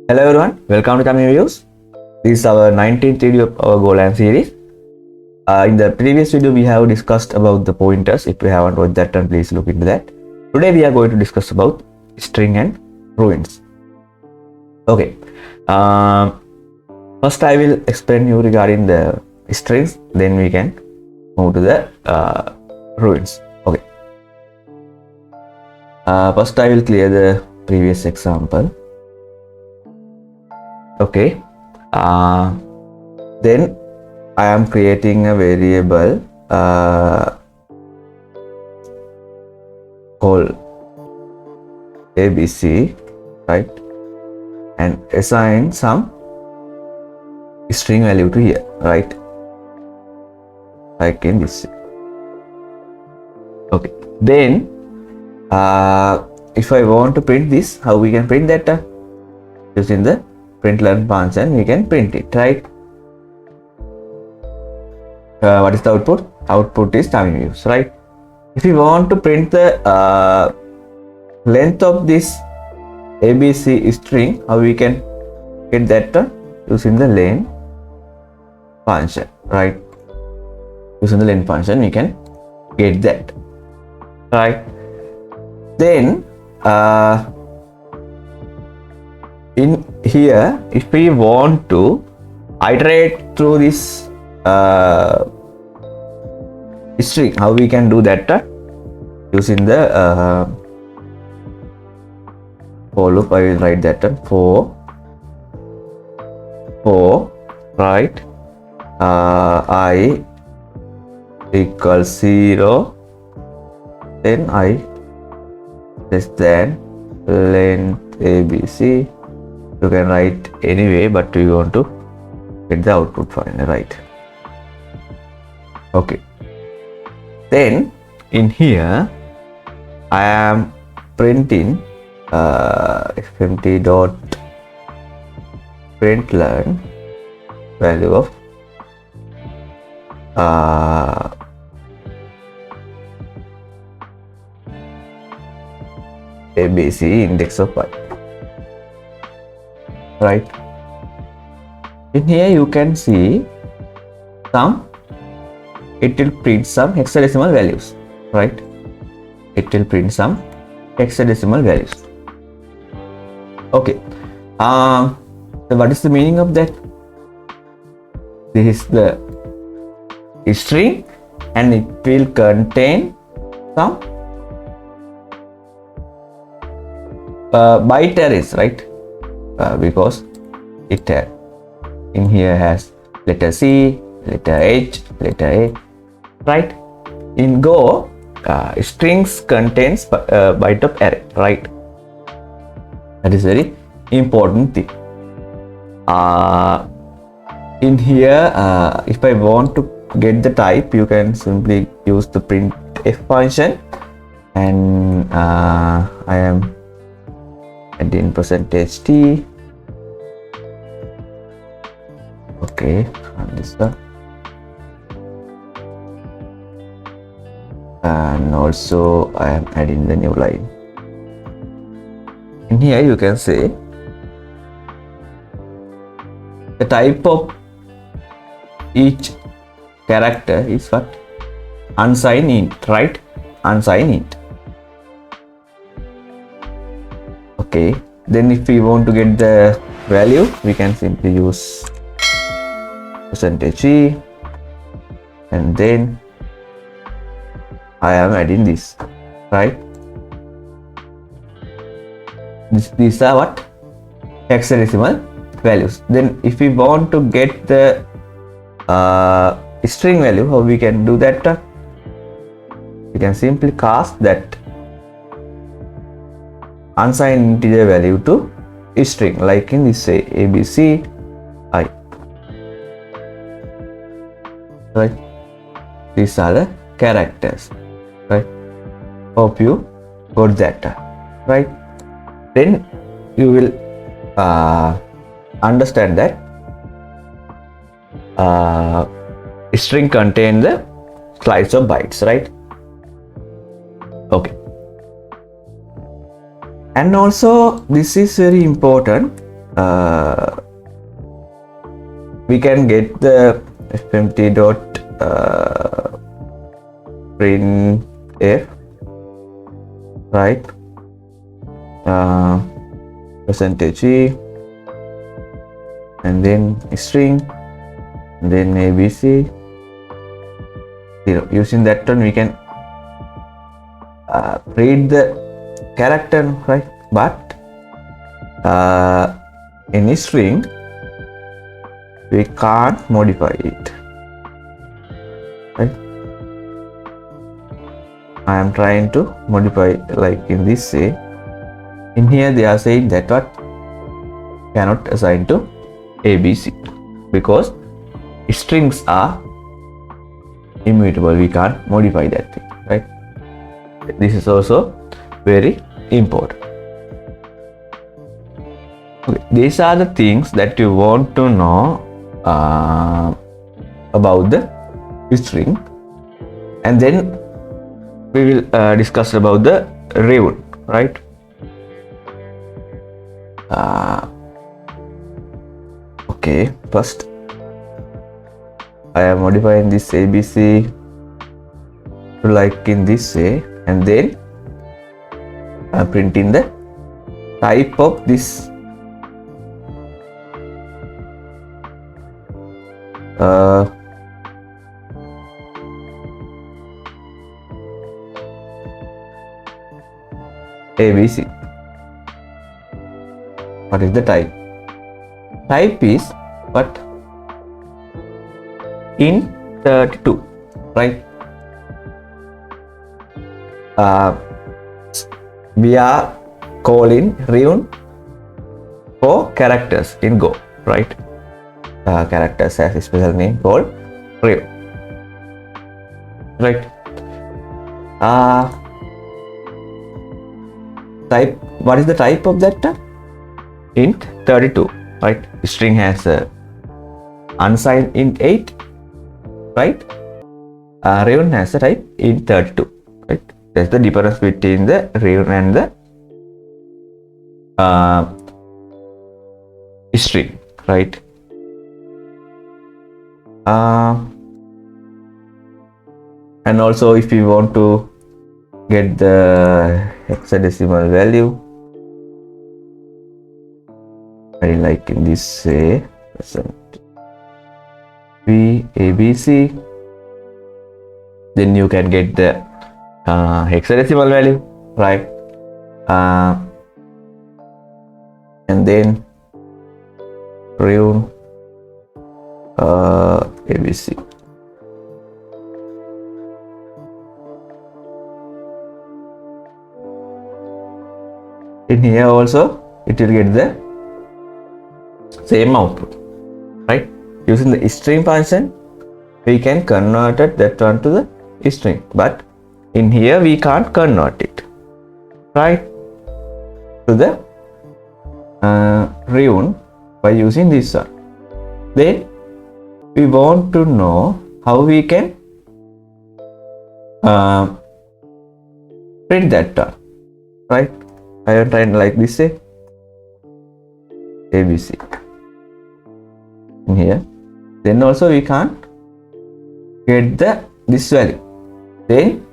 Hello everyone, welcome to ChamiViews. This is our 19th video of our GoLang series. In the previous video, we have discussed about the pointers. If you haven't watched that one, please look into that. Today we are going to discuss about string and ruins. Okay. First I will explain you regarding the strings, then we can move to the ruins. Okay. First I will clear the previous example. Okay, then I am creating a variable called ABC, right, and assign some string value to here, right, like in this. Okay, then if I want to print this, how we can print that? Using the println function, we can print it, right? What is the output? Output is ChamiViews, right? If you want to print the length of this ABC string, how we can get that? Using the len function, right? Using the len function, we can get that, right? Then in here, if we want to iterate through this string, how we can do that? Using the for loop, I will write that for right, I equals 0, then I less than length ABC. You can write anyway, but we want to get the output finally, right? Okay, then in here I am printing fmt dot println value of ABC index of y, right? In here you can see it will print some hexadecimal values, right? It will print some hexadecimal values. Okay, so what is the meaning of that? This is the string and it will contain some byte arrays, right? Because it in here has letter C, letter H, letter A, right? In Go, strings contains byte of array, right? That is very important thing. In here, if I want to get the type, you can simply use the printf function, and I am adding %t. Okay, and this one, and also I am adding the new line. In here you can say the type of each character is what? Unsigned int, right? Unsigned int. Okay, then if we want to get the value, we can simply use %t, and then I am adding this, right? These are what? Hexadecimal values. Then if we want to get the string value, how we can do that? We can simply cast that unsigned integer value to string, like in this, say ABC I, right? These are the characters, right? Hope you got that, right? Then you will understand that string contain the slice of bytes, right? Okay. And also this is very important. we can get the fmt dot printf, right? Percentage e, and then string, and then abc 0. Using that one we can read the character, right? But in a string we can't modify it, right? I am trying to modify like in this way. In here they are saying that what cannot assign to abc because strings are immutable, we can't modify that thing, right? This is also very important. Okay, these are the things that you want to know about the string, and then we will discuss about the rune, right? Okay, first I am modifying this abc to like in this way, and then I am printing the type of this abc. What is the type? Type is what? Int 32, right? We are calling rune for characters in Go, right? Characters has a special name called rune, right? Type. What is the type of that? Int 32, right? String has a unsigned int 8, right? Rune has a type int 32, right? That's the difference between the rune and the string, right? And also if you want to get the hexadecimal value, I like in this way, p abc, then you can get the hexadecimal value, right? And then rune abc. In here also it will get the same output, right? Using the string function we can convert that one to the string, but in here we can't convert it, right, to the rune by using this one. Then we want to know how we can print that one, right? I am trying like this way, abc in here. Then also we can't get this value. Then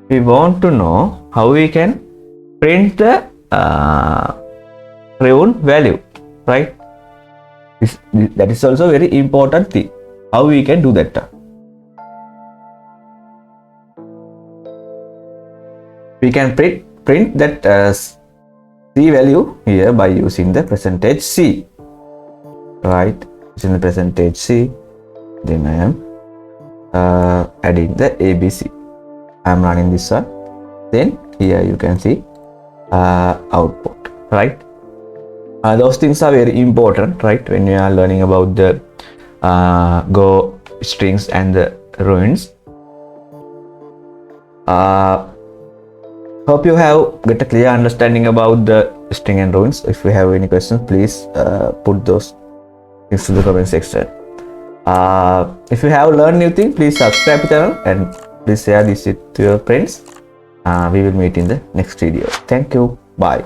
we want to know how we can print the rune value, right? That is also very important thing. How we can do that? We can print that c value here by using the percentage c, right? Using the percentage c, then I am adding the abc. I am running this one. Then here you can see output, right? Those things are very important, right? When you are learning about the Go strings and the runes. Hope you have got a clear understanding about the string and runes. If you have any questions, please put those into the comment section. If you have learned new things, please subscribe to the channel and please share this with your friends. We will meet in the next video. Thank you. Bye.